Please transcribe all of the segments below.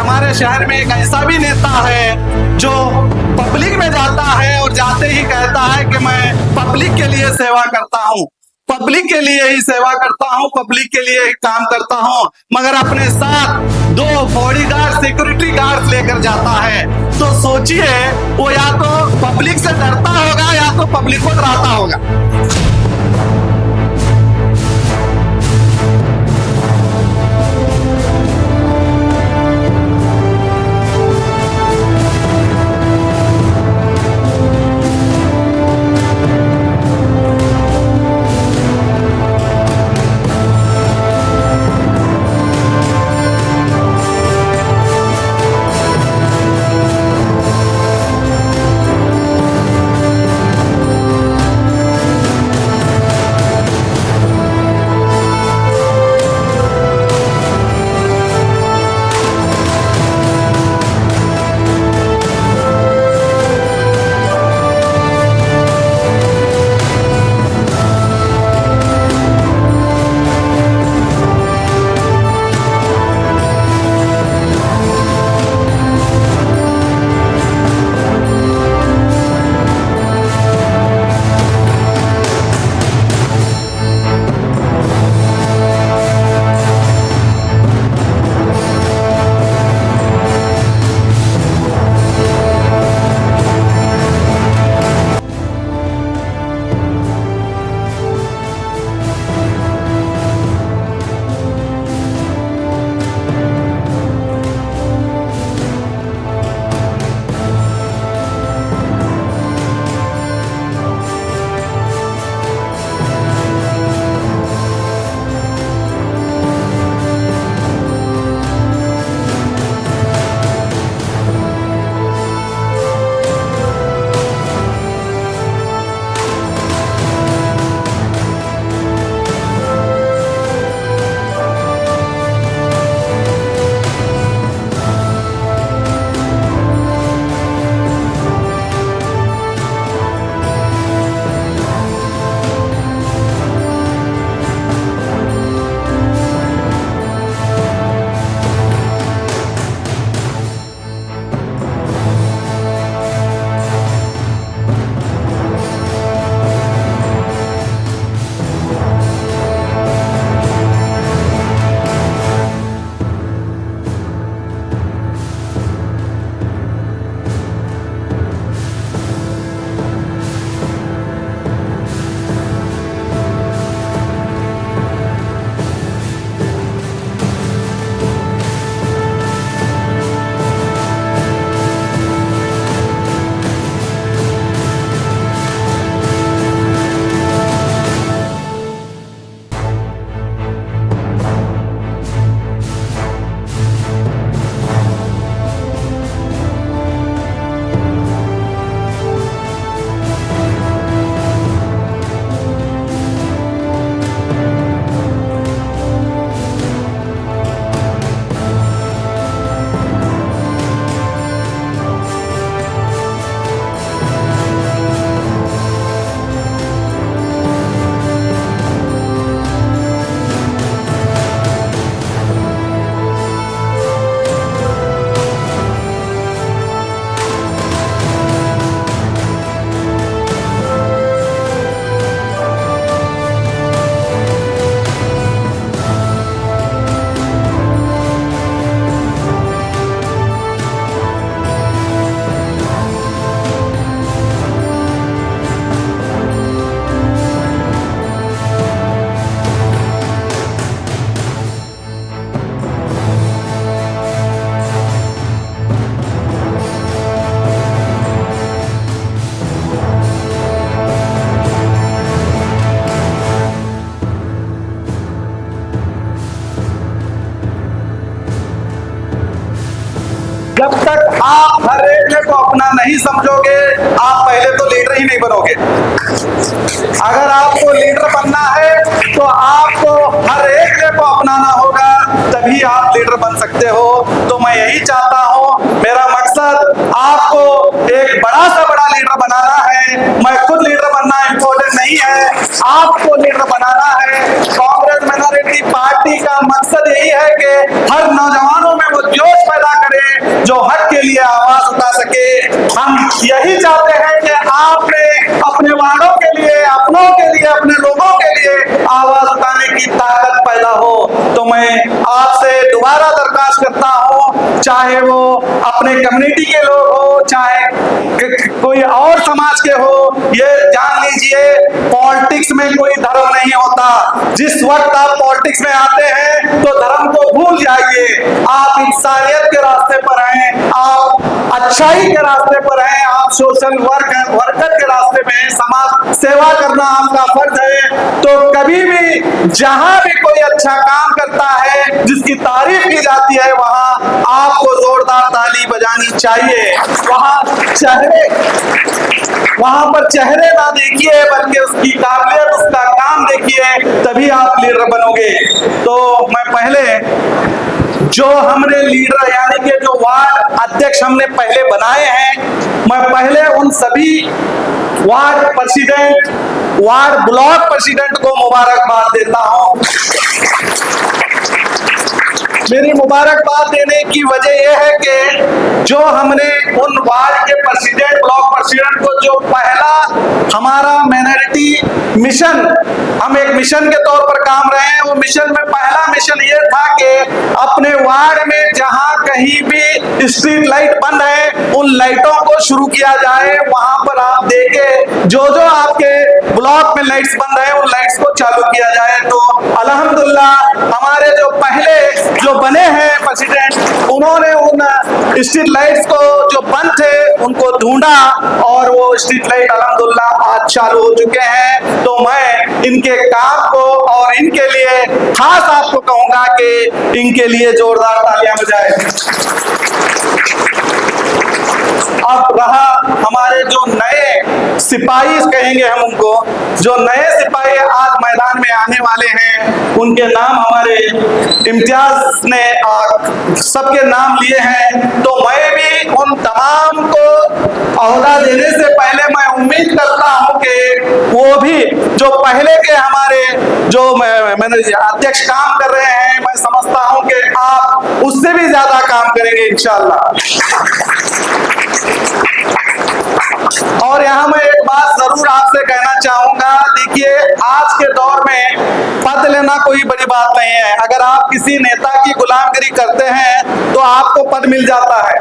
हमारे शहर में एक ऐसा भी नेता है जो पब्लिक में जाता है और जाते ही कहता है कि मैं पब्लिक के लिए सेवा करता हूँ, पब्लिक के लिए ही सेवा करता हूँ, पब्लिक के लिए ही काम करता हूँ, मगर अपने साथ 2 बॉडीगार्ड सिक्योरिटी गार्ड लेकर जाता है। तो सोचिए वो या तो पब्लिक से डरता होगा या तो पब्लिक को डराता होगा। जब तक आप हर रेट को अपना नहीं समझोगे, आप पहले तो लीडर ही नहीं बनोगे। अगर आपको लीडर बनना है तो आपको हर एक को अपनाना होगा, तभी आप लीडर बन सकते हो। तो मैं यही चाहता हूं, मेरा मकसद आपको एक बड़ा से बड़ा लीडर बनाना है। मैं खुद लीडर बनना इम्पोर्टेंट नहीं है, आपको लीडर बनाना है। कांग्रेस माइनॉरिटी पार्टी का मकसद यही है कि हर नौजवानों में वो जोश पैदा करे यही चाहते हैं कि आपने अपने वालों के लिए, अपनों के लिए, अपने लोगों के लिए आवाज उठाने की ताकत पैदा हो। तो मैं आपसे दोबारा दरखास्त करता हूं, चाहे वो अपने कम्युनिटी के लोग हो, चाहे कोई और समाज के हो, ये जान लीजिए पॉलिटिक्स में कोई धर्म नहीं होता। जिस वक्त आप पॉलिटिक्स में आते हैं तो धर्म को भूल जाइए। आप इंसानियत के रास्ते पर हैं, आप अच्छाई के रास्ते पर हैं, आप सोशल वर्कर के रास्ते में हैं, समाज सेवा करना आपका फर्ज है। तो कभी भी जहां भी कोई अच्छा काम करता है, जिसकी तारीफ की जाती है, वहां आपको जोरदार ताली बजानी चाहिए। वहां पर चेहरे ना देखिए, बल्कि उसकी काबिलियत, उसका काम देखिए, तभी आप लीडर बनोगे। तो मैं पहले जो हमने लीडर यानी कि जो वार्ड अध्यक्ष हमने पहले बनाए हैं, मैं पहले उन सभी ward president, ward block president को मुबारकबाद देता हूं। मेरी मुबारकबाद देने की वजह यह है कि जो हमने उन वार्ड के प्रेसिडेंट, ब्लॉक प्रेसिडेंट को जो पहला हमारा माइनॉरिटी मिशन, हम एक मिशन के तौर पर काम रहे हैं, वो मिशन में पहला मिशन ये था कि अपने वार्ड में जहां कहीं भी स्ट्रीट लाइट बंद है, उन लाइटों को शुरू किया जाए। वहां पर आप देखें जो जो आपके ब्लॉक में लाइट्स बंद है, उन लाइट्स को चालू किया जाए। तो अल्हम्दुलिल्लाह हमारे जो पहले जो बने हैं प्रेसिडेंट, उन्होंने उन स्ट्रीट लाइट्स को जो बंद थे उनको ढूंढा और वो स्ट्रीट लाइट अल्हम्दुलिल्लाह आज चालू हो चुके हैं। तो मैं इनके काम को और इनके लिए खास आपको कहूंगा कि इनके लिए जोरदार तालियां बजाएं। अब रहा हमारे जो नए सिपाही कहेंगे हम उनको, जो नए सिपाही आज मैदान में आने वाले हैं, उनके नाम हमारे इम्तियाज ने सबके नाम लिए हैं। तो मैं भी उन तमाम को ओहदा देने से पहले मैं उम्मीद करता हूं कि वो भी जो पहले के हमारे जो मैंने अध्यक्ष काम कर रहे हैं, मैं समझता हूं कि आप उससे भी ज्यादा काम करेंगे इंशाअल्लाह। और यहाँ मैं एक बात जरूर आपसे कहना चाहूंगा, देखिए आज के दौर में पद लेना कोई बड़ी बात नहीं है। अगर आप किसी नेता की गुलामगिरी करते हैं तो आपको पद मिल जाता है,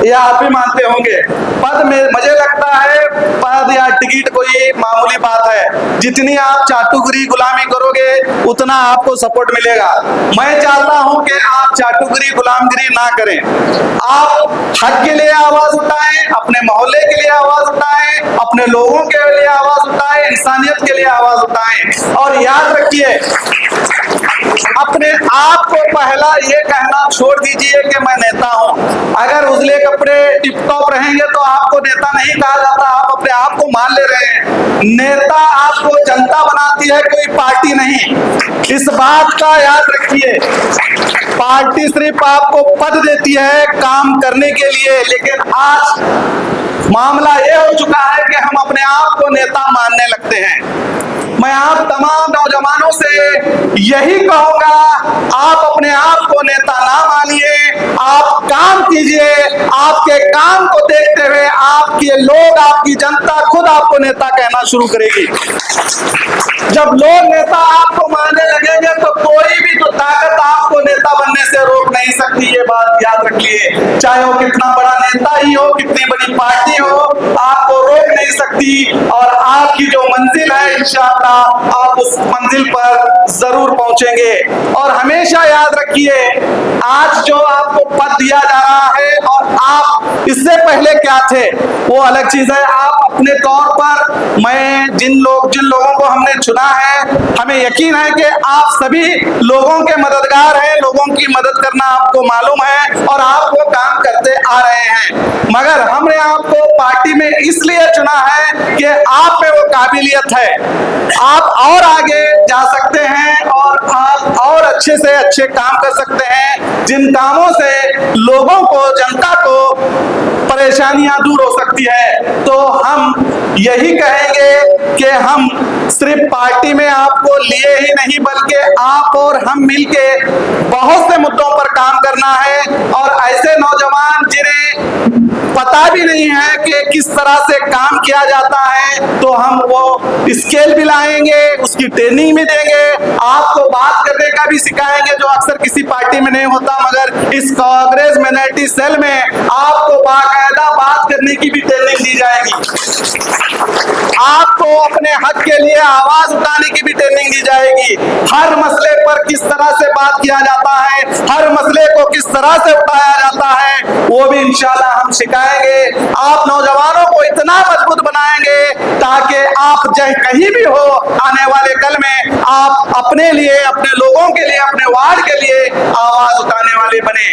या आप भी मानते होंगे। पद में मुझे लगता है पद या टिकट कोई मामूली बात है, जितनी आप चाटुकरी गुलामी करोगे उतना आपको सपोर्ट मिलेगा। मैं चाहता हूं कि आप चाटुकरी गुलामगिरी ना करें, आप हक के लिए आवाज उठाएं, अपने मोहल्ले के लिए आवाज उठाएं, अपने लोगों के लिए आवाज उठाएं, इंसानियत के लिए आवाज उठाएं। और याद रखिए, अपने आप को पहला ये कहना छोड़ दीजिए कि मैं नेता हूं। अगर उजले कपड़े टिप टॉप रहेंगे तो आपको नेता नहीं कहा जाता, आप अपने आप को मान ले रहे हैं। नेता आपको जनता बनाती है, कोई पार्टी नहीं। इस बात का याद रखिए, पार्टी सिर्फ आपको पद देती है काम करने के लिए, लेकिन आज मामला ये हो चुका है कि हम अपने आप को नेता मानने लगते हैं। मैं आप तमाम नौजवानों से यही कहूंगा, आप अपने आप को नेता ना मानिए, आप काम कीजिए। आपके काम को देखते हुए आपके लोग, आपकी जनता खुद आपको नेता कहना शुरू करेगी। जब लोग नेता आपको मानने लगेंगे तो कोई भी जो ताकत आपको नेता बनने से रोक नहीं सकती, ये बात याद रखिए। चाहे वो कितना बड़ा नेता ही हो, कितनी बड़ी पार्टी हो, आपको रोक नहीं सकती। और आपकी जो मंजिल है इंशाअल्लाह आप उस मंजिल पर जरूर पहुंचेंगे। और हमेशा याद रखिए, आज जो आपको पद दिया जा रहा है और आप इससे पहले क्या थे वो अलग चीज है। आप अपने तौर पर, मैं जिन लोगों को हमने चुना है, हमें यकीन है कि आप सभी लोगों के मददगार हैं, लोगों की मदद करना आपको मालूम है और आप वो काम करते आ रहे हैं। मगर हमने आपको पार्टी में इसलिए चुना है कि आप में वो काबिलियत है, आप और आगे जा सकते हैं और आप और अच्छे से अच्छे काम कर सकते हैं, जिन कामों से लोगों को, जनता को परेशानियां दूर हो सकती है। तो हम यही कहेंगे कि हम सिर्फ पार्टी में आपको लिए ही नहीं, बल्कि आप और हम मिलके बहुत से मुद्दों पर काम करना है। और ऐसे नौजवान जिन्हें पता पता भी नहीं है कि किस तरह से काम किया जाता है, तो हम वो स्केल भी लाएंगे, उसकी ट्रेनिंग भी देंगे, आपको बात करने का भी सिखाएंगे जो अक्सर किसी पार्टी में नहीं होता, मगर इस कांग्रेस माइनॉरिटी सेल में आपको बाकायदा बात करने की भी ट्रेनिंग दी जाएगी। आपको अपने हक के लिए आवाज उठाने की भी ट्रेनिंग दी जाएगी। हर मसले पर किस तरह से बात किया जाता है, हर मसले को किस तरह से उठाया जाता है, वो भी इंशाल्लाह हम सिखाएंगे। आप नौजवानों को इतना मजबूत बनाएंगे ताकि आप चाहे कहीं भी हो, आने वाले कल में आप अपने लिए, अपने लोगों के लिए, अपने वार्ड के लिए आवाज उठाने वाले बने।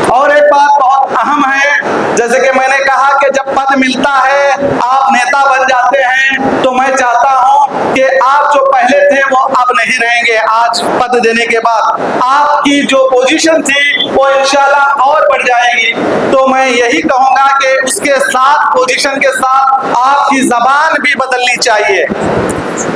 और एक बात बहुत अहम है, जैसे कि मैंने कहा कि जब पद मिलता है, आप नेता बन जाते हैं, तो मैं चाहता हूं कि आप जो पहले थे वो अब नहीं रहेंगे। आज पद देने के बाद आपकी जो पोजीशन थी वो इंशाल्लाह और बढ़ जाएगी। तो मैं यही कहूंगा कि उसके साथ, पोजीशन के साथ आपकी जबान भी बदलनी चाहिए।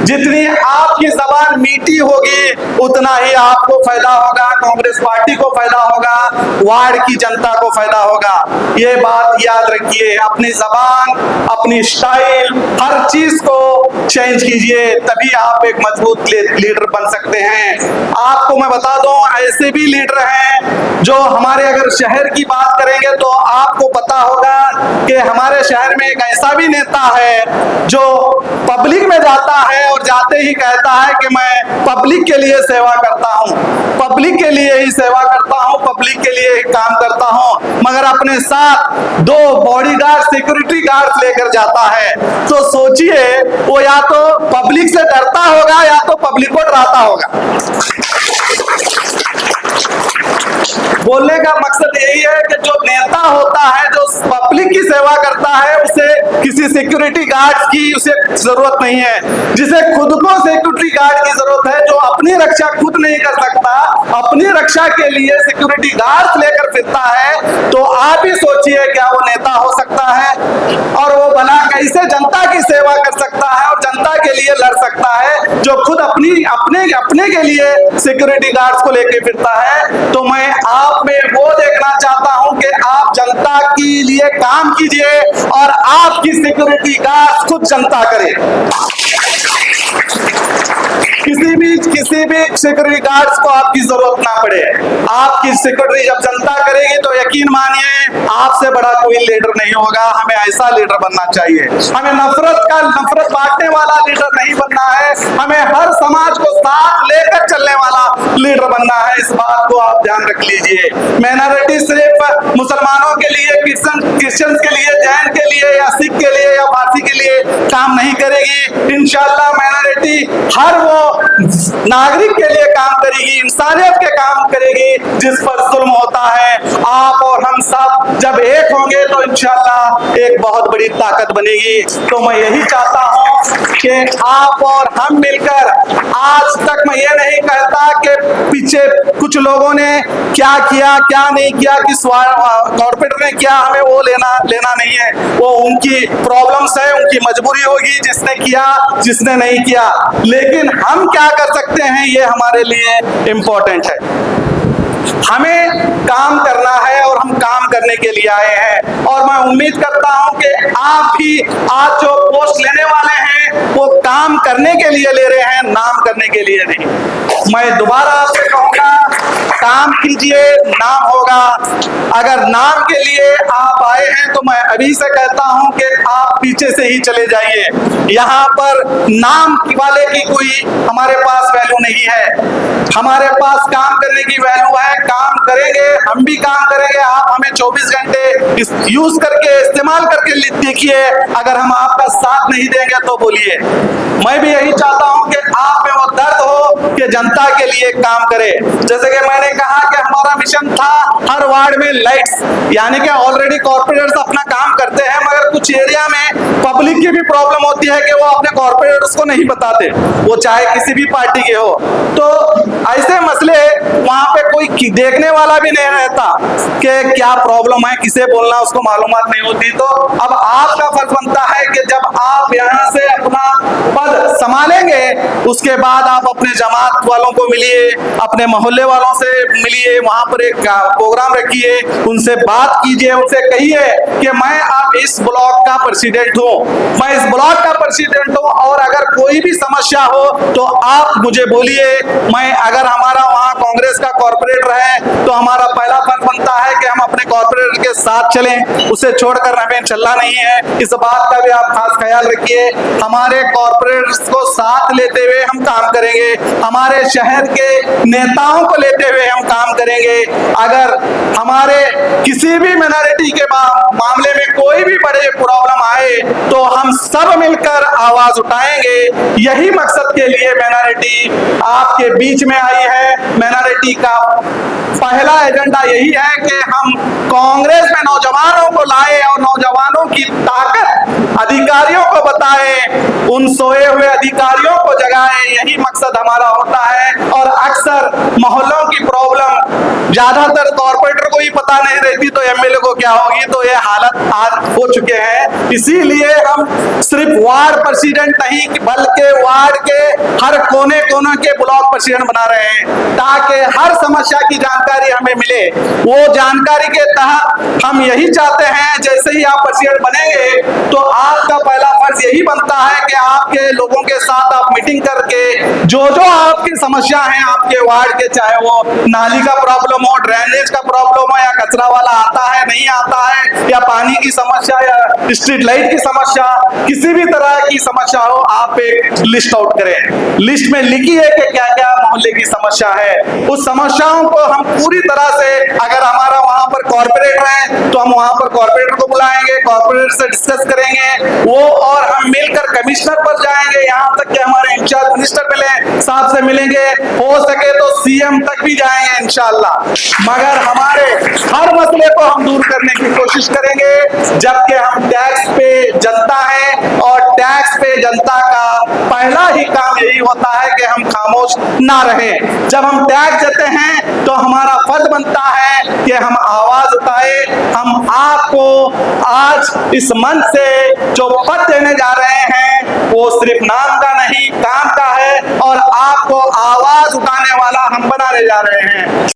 जितनी आपकी जबान मीठी होगी उतना ही आपको फायदा होगा, कांग्रेस पार्टी को फायदा होगा, वार्ड की जनता को फायदा होगा। ये बात याद रखिए। अपनी जबान, अपनी स्टाइल, हर चीज को चेंज कीजिए, तभी आप एक मजबूत लीडर बन सकते हैं। आपको मैं बता दूं, ऐसे भी लीडर हैं जो हमारे, अगर शहर की बात करेंगे तो आपको पता होगा कि हमारे शहर में एक ऐसा भी नेता है जो पब्लिक में जाता है और जाते ही कहता है कि मैं पब्लिक के लिए सेवा करता हूं, पब्लिक के लिए ही सेवा करता हूं, पब्लिक के लिए ही काम करता हूं, मगर अपने साथ 2 बॉडीगार्ड, सिक्योरिटी गार्ड लेकर जाता है। तो सोचिए, वो या तो पब्लिक से डरता होगा या तो पब्लिक को डराता होगा। बोलने का मकसद यही है कि जो नेता होता है, जो पब्लिक की सेवा करता है, उसे किसी सिक्योरिटी गार्ड की उसे जरूरत नहीं है। जिसे खुद को सिक्योरिटी गार्ड की जरूरत है, जो अपनी रक्षा खुद नहीं कर सकता, अपनी रक्षा के लिए सिक्योरिटी गार्ड लेकर फिरता है, तो आप ही सोचिए क्या वो नेता हो सकता है? और वो भला कैसे जनता की सेवा कर सकता है और जनता के लिए लड़ सकता है, जो खुद अपने के लिए सिक्योरिटी गार्ड्स को लेकर फिरता है। तो मैं आप में वो देखना चाहता हूं कि आप जनता के लिए काम कीजिए और आपकी सिक्योरिटी गार्ड खुद जनता करे। किसी भी सिक्योरिटी गार्ड्स को आपकी जरूरत ना पड़े। आपकी सिक्योरिटी जब जनता करेगी तो यकीन मानिए आपसे बड़ा कोई लीडर नहीं होगा। हमें ऐसा लीडर बनना चाहिए। हमें नफरत बांटने वाला लीडर नहीं बनना है। हमें हर समाज को साथ लेकर चलने वाला लीडर बनना है। इस बात को आप ध्यान रख लीजिए। माइनॉरिटी सिर्फ मुसलमानों के लिए, क्रिश्चियंस के लिए, जैन के लिए या सिख के लिए या पारसी के लिए काम नहीं करेगी। इंशाल्लाह माइनॉरिटी हर वो नागरिक के लिए काम करेगी, इंसानियत के काम करेगी जिस पर जुल्म होता है। आप और हम सब जब एक होंगे तो इंशाल्लाह एक बहुत बड़ी ताकत बनेगी। तो मैं यही चाहता हूं कि आप और हम मिलकर, आज तक मैं ये नहीं कहता कि पीछे कुछ लोगों ने क्या किया क्या नहीं किया, किस कॉर्पोरेट ने क्या, हमें वो लेना नहीं है। वो उनकी प्रॉब्लम्स है, उनकी मजबूरी होगी, जिसने किया जिसने नहीं किया। लेकिन हम क्या कर सकते हैं ये हमारे लिए इम्पोर्टेंट है। हमें काम करना है और हम काम करने के लिए आए हैं। और मैं उम्मीद करता हूं कि आप भी आज जो पोस्ट लेने वाले हैं वो काम करने के लिए ले रहे हैं, नाम करने के लिए नहीं। मैं दोबारा आपसे कहूंगा, काम कीजिए, नाम होगा। अगर नाम के लिए आप आए हैं तो मैं अभी से कहता हूं कि आप पीछे से ही चले जाइए। यहाँ पर नाम वाले की कोई हमारे पास वैल्यू नहीं है। हमारे पास काम करने की वैल्यू है। काम करेंगे, हम भी काम करेंगे। आप हमें 24 घंटे यूज करके, इस्तेमाल करके देखिए। अगर हम आपका साथ नहीं देंगे तो बोलिए। मैं भी यही चाहता हूं कि आप में वो दर्द हो कि जनता के लिए काम करे। जैसे कि मैंने कहा कि हमारा मिशन था हर वार्ड में लाइट्स, यानी कि ऑलरेडी कॉर्पोरेटर्स अपना काम करते हैं, मगर कुछ एरिया में पब्लिक की भी प्रॉब्लम होती है कि वो अपने कॉर्पोरेटर्स को नहीं बताते, वो चाहे किसी भी पार्टी के हो। तो ऐसे मसले वहां पे कोई कि देखने वाला भी नहीं रहता कि क्या प्रॉब्लम है, किसे बोलना उसको मालूमात नहीं होती। तो अब आपका फर्ज बनता है कि जब आप यहाँ से अपना पद संभालेंगे उसके बाद आप अपने जमात वालों को मिलिए, अपने मोहल्ले वालों से मिलिए, वहां पर एक प्रोग्राम रखिए, उनसे बात कीजिए, उनसे कहिए कि मैं अब इस ब्लॉक का प्रेसिडेंट हूँ, मैं इस ब्लॉक का प्रेसिडेंट हूँ और अगर कोई भी समस्या हो तो आप मुझे बोलिए। मैं अगर हमारा वहाँ कांग्रेस का कॉर्पोरेटर है तो हमारा पहला फर्ज बनता है कि हम अपने कॉर्पोरेटर के साथ चलें, उसे छोड़कर हमें चलना नहीं है। इस बात का भी आप खास ख्याल रखिए। हमारे कॉर्पोरेटर्स को साथ लेते हुए हम काम करेंगे, हमारे शहर के नेताओं को लेते हुए हम काम करेंगे। अगर हमारे किसी भी माइनॉरिटी के मामले में कोई भी बड़े प्रॉब्लम आए तो हम सब मिलकर आवाज उठाएंगे। यही मकसद के लिए माइनॉरिटी आपके बीच में आई है। माइनॉरिटी का पहला एजेंडा यही है कि हम कांग्रेस में नौजवानों को लाए और नौजवानों की ताकत अधिकारियों को बताएं, उन सोए हुए अधिकारियों को जगाएं। यही मकसद हमारा होता है। और अक्सर मोहल्लों की प्रॉब्लम ज्यादातर कॉर्पोरेटर को ही पता नहीं रहती तो एमएलए को क्या होगी, तो ये हालत आज हो चुके हैं। इसीलिए हम सिर्फ वार्ड प्रेसिडेंट नहीं बल्कि वार्ड के हर कोने कोने के ब्लॉक प्रेसिडेंट बना रहे हैं ताकि हर समस्या की जानकारी हमें मिले। वो जानकारी के तहत हम यही चाहते हैं जैसे ही आप प्रेसिडेंट बनेंगे तो आपका पहला फर्ज यही बनता है कि आपके लोगों के साथ आप मीटिंग करके जो आपकी समस्या है आपके वार्ड के, चाहे वो नाली का प्रॉब्लम हो, ड्रेनेज का प्रॉब्लम हो, या कचरा वाला आता है नहीं आता है, या पानी की समस्या या स्ट्रीट लाइट की समस्या, किसी भी तरह की समस्या हो, आप एक लिस्ट आउट करें। लिस्ट में लिखिए कि क्या क्या मोहल्ले की समस्या है। उस समस्याओं को हम पूरी तरह से, अगर हमारा वहां पर कॉर्पोरेटर है तो हम वहां पर कॉर्पोरेटर को बुलाएंगे, कॉर्पोरेटर से डिस्कस करेंगे वो, और हम मिलकर कमिश्नर पर जाएंगे, यहाँ तक कि हमारे इंचार्ज मिनिस्टर मिले साहब से मिलेंगे, हो सके तो सीएम तक भी जाएंगे इंशाअल्लाह। मगर हमारे हर मसले को हम दूर करने की कोशिश करेंगे, जबकि हम टैक्स पे जनता है और टैक्स पे जनता का पहला ही काम यही होता है कि हम खामोश ना रहें। जब हम टैक्स देते हैं तो हमारा फर्ज बनता है कि हम आवाज उठाए। हम आपको आज इस मंच से जो पद देने जा रहे हैं वो सिर्फ नाम का नहीं काम का है और आपको आवाज उठाने वाला हम बनाने जा रहे हैं।